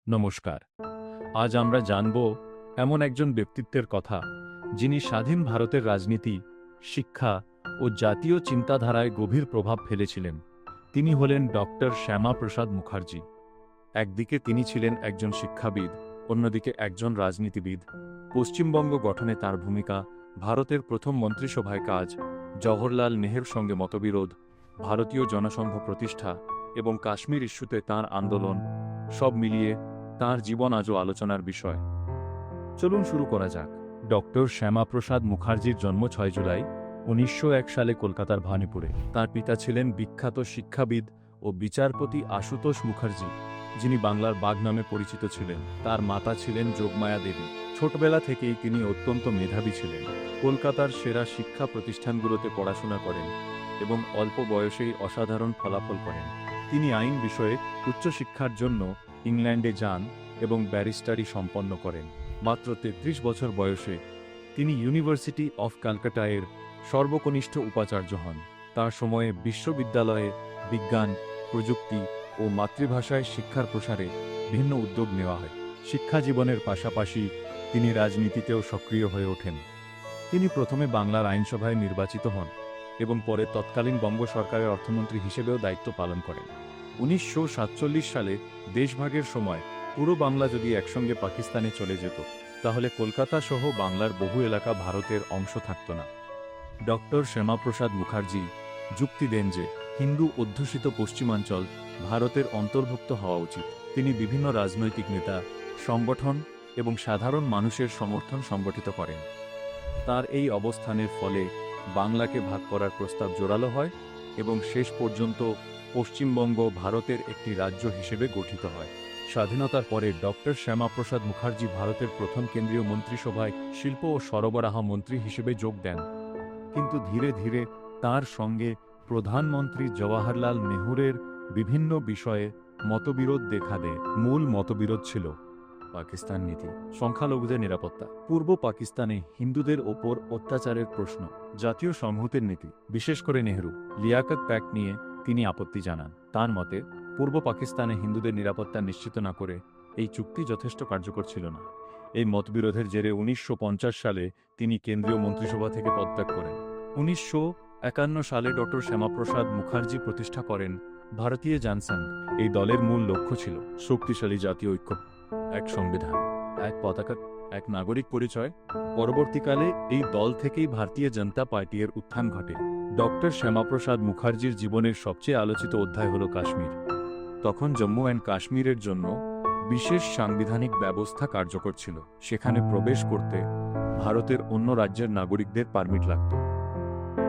নমস্কার। আজ আমরা জানব এমন একজন ব্যক্তিত্বের কথা যিনি স্বাধীন ভারতের রাজনীতি, শিক্ষা ও জাতীয় চিন্তাধারায় গভীর প্রভাব ফেলেছিলেন। তিনি হলেন ডক্টর শ্যামাপ্রসাদ মুখার্জি। একদিকে তিনি ছিলেন একজন শিক্ষাবিদ, অন্যদিকে একজন রাজনীতিবিদ। পশ্চিমবঙ্গ গঠনে তার ভূমিকা, ভারতের প্রথম মন্ত্রিসভায় কাজ, জওহরলাল নেহেরুর সঙ্গে মতবিরোধ, ভারতীয় জনসংঘ প্রতিষ্ঠা এবং কাশ্মীর ইস্যুতে তাঁর আন্দোলন, সব মিলিয়ে তাঁর জীবন আজও আলোচনার বিষয়। চলুন শুরু করা যাক। ডক্টর শ্যামাপ্রসাদ মুখার্জির জন্ম 6 জুলাই 1901 সালে কলকাতার ভানিপুরে। তাঁর পিতা ছিলেন বিখ্যাত শিক্ষাবিদ ও বিচারপতি আশুতোষ মুখার্জি, যিনি বাংলার বাঘ নামে পরিচিত ছিলেন। তার মাতা ছিলেন যোগমায়া দেবী। ছোটবেলা থেকেই তিনি অত্যন্ত মেধাবী ছিলেন। কলকাতার সেরা শিক্ষা প্রতিষ্ঠানগুলোতে পড়াশোনা করেন এবং অল্প বয়সেই অসাধারণ ফলাফল করেন। তিনি আইন বিষয়ে উচ্চশিক্ষার জন্য ইংল্যান্ডে যান এবং ব্যারিস্টারি সম্পন্ন করেন। মাত্র 33 বছর বয়সে তিনি ইউনিভার্সিটি অফ ক্যালকাটায়ের সর্বকনিষ্ঠ উপাচার্য হন। তার সময়ে বিশ্ববিদ্যালয়ে বিজ্ঞান, প্রযুক্তি ও মাতৃভাষায় শিক্ষার প্রসারে ভিন্ন উদ্যোগ নেওয়া হয়। শিক্ষা জীবনের পাশাপাশি তিনি রাজনীতিতেও সক্রিয় হয়ে ওঠেন। তিনি প্রথমে বাংলার আইনসভায় নির্বাচিত হন এবং পরে তৎকালীন বঙ্গ সরকারের অর্থমন্ত্রী হিসেবেও দায়িত্ব পালন করেন। 1947 সালে দেশভাগের সময় পুরো বাংলা যদি একসঙ্গে পাকিস্তানে চলে যেত, তাহলে কলকাতা সহ বাংলার বহু এলাকা ভারতের অংশ থাকত না। ডক্টর শ্যামাপ্রসাদ মুখার্জি যুক্তি দেন যে হিন্দু অধ্যুষিত পশ্চিমাঞ্চল ভারতের অন্তর্ভুক্ত হওয়া উচিত। তিনি বিভিন্ন রাজনৈতিক নেতা, সংগঠন এবং সাধারণ মানুষের সমর্থন সংগঠিত করেন। তার এই অবস্থানের ফলে বাংলাকে ভাগ করার প্রস্তাব জোরালো হয় এবং শেষ পর্যন্ত পশ্চিমবঙ্গ ভারতের একটি রাজ্য হিসেবে গঠিত হয়। স্বাধীনতার পরে ডক্টর শ্যামাপ্রসাদ মুখার্জি ভারতের প্রথম কেন্দ্রীয় মন্ত্রিসভায় শিল্প ও সরবরাহ মন্ত্রী হিসেবে যোগ দেন। কিন্তু ধীরে ধীরে তার সঙ্গে প্রধানমন্ত্রী জওয়াহরলাল নেহরুর বিভিন্ন বিষয়ে মতবিরোধ দেখা দেয়। মূল মতবিরোধ ছিল পাকিস্তান নীতি, সংখ্যালঘুদের নিরাপত্তা, পূর্ব পাকিস্তানে হিন্দুদের ওপর অত্যাচারের প্রশ্ন, জাতীয় সংহতির নীতি। বিশেষ করে নেহরু লিয়াকত প্যাক্ট নিয়ে তিনি আপত্তি জানান। তার মতে পূর্ব পাকিস্তানে হিন্দুদের নিরাপত্তা নিশ্চিত না করে এই চুক্তি যথেষ্ট কার্যকর ছিল না। এই মতবিরোধের জেরে 1950 সালে তিনি কেন্দ্রীয় মন্ত্রিসভা থেকে পদত্যাগ করেন। 1951 সালে ডক্টর শ্যামাপ্রসাদ মুখার্জি প্রতিষ্ঠা করেন ভারতীয় জনসংঘ। এই দলের মূল লক্ষ্য ছিল শক্তিশালী জাতীয় ঐক্য, এক সংবিধান, এক পতাকা, এক নাগরিক পরিচয়। পরবর্তীকালে এই দল থেকেই ভারতীয় জনতা পার্টির উত্থান ঘটে। ডক্টর শ্যামাপ্রসাদ মুখার্জির জীবনের সবচেয়ে আলোচিত অধ্যায় হল কাশ্মীর। তখন জম্মু অ্যান্ড কাশ্মীরের জন্য বিশেষ সাংবিধানিক ব্যবস্থা কার্যকর ছিল। সেখানে প্রবেশ করতে ভারতের অন্য রাজ্যের নাগরিকদের পারমিট লাগত।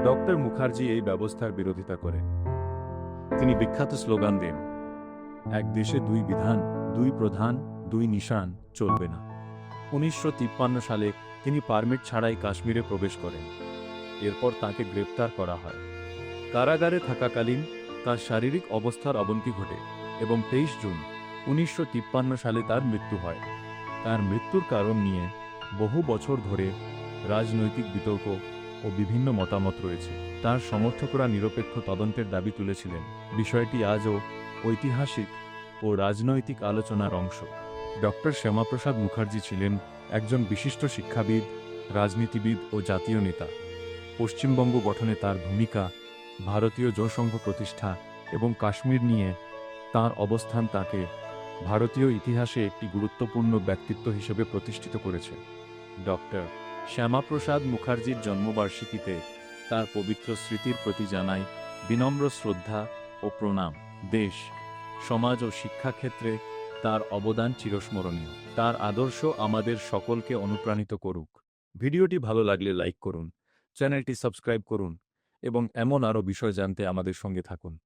ডক্টর মুখার্জি এই ব্যবস্থার বিরোধিতা করেন। তিনি বিখ্যাত স্লোগান দেন, এক দেশে দুই বিধান, দুই প্রধান, দুই নিশান, চলবে না। 1953 সালে তিনি পারমিট ছাড়াই কাশ্মীরে প্রবেশ করেন। এরপর তাকে গ্রেপ্তার করা হয়। কারাগারে থাকাকালীন তার শারীরিক অবস্থার অবনতি ঘটে এবং 23 জুন 1953 সালে তার মৃত্যু হয়। তার মৃত্যুর কারণ নিয়ে বহু বছর ধরে রাজনৈতিক বিতর্ক ও বিভিন্ন মতামত রয়েছে। তার সমর্থকরা নিরপেক্ষ তদন্তের দাবি তুলেছিলেন। বিষয়টি আজও ঐতিহাসিক ও রাজনৈতিক আলোচনার অংশ। ডক্টর শ্যামাপ্রসাদ মুখার্জি ছিলেন একজন বিশিষ্ট শিক্ষাবিদ, রাজনীতিবিদ ও জাতীয় নেতা। পশ্চিমবঙ্গ গঠনে তার ভূমিকা, ভারতীয় জনসংঘ প্রতিষ্ঠা এবং কাশ্মীর নিয়ে তাঁর অবস্থান তাকে ভারতীয় ইতিহাসে একটি গুরুত্বপূর্ণ ব্যক্তিত্ব হিসেবে প্রতিষ্ঠিত করেছে। ডক্টর শ্যামাপ্রসাদ মুখার্জির জন্মবার্ষিকীতে তার পবিত্র স্মৃতির প্রতি জানাই বিনম্র শ্রদ্ধা ও প্রণাম। দেশ, সমাজ ও শিক্ষাক্ষেত্রে তার অবদান চিরস্মরণীয়। তার আদর্শ আমাদের সকলকে অনুপ্রাণিত করুক। ভিডিওটি ভালো লাগলে লাইক করুন, চ্যানেলটি সাবস্ক্রাইব করুন এবং এমন আরও বিষয় জানতে আমাদের সঙ্গে থাকুন।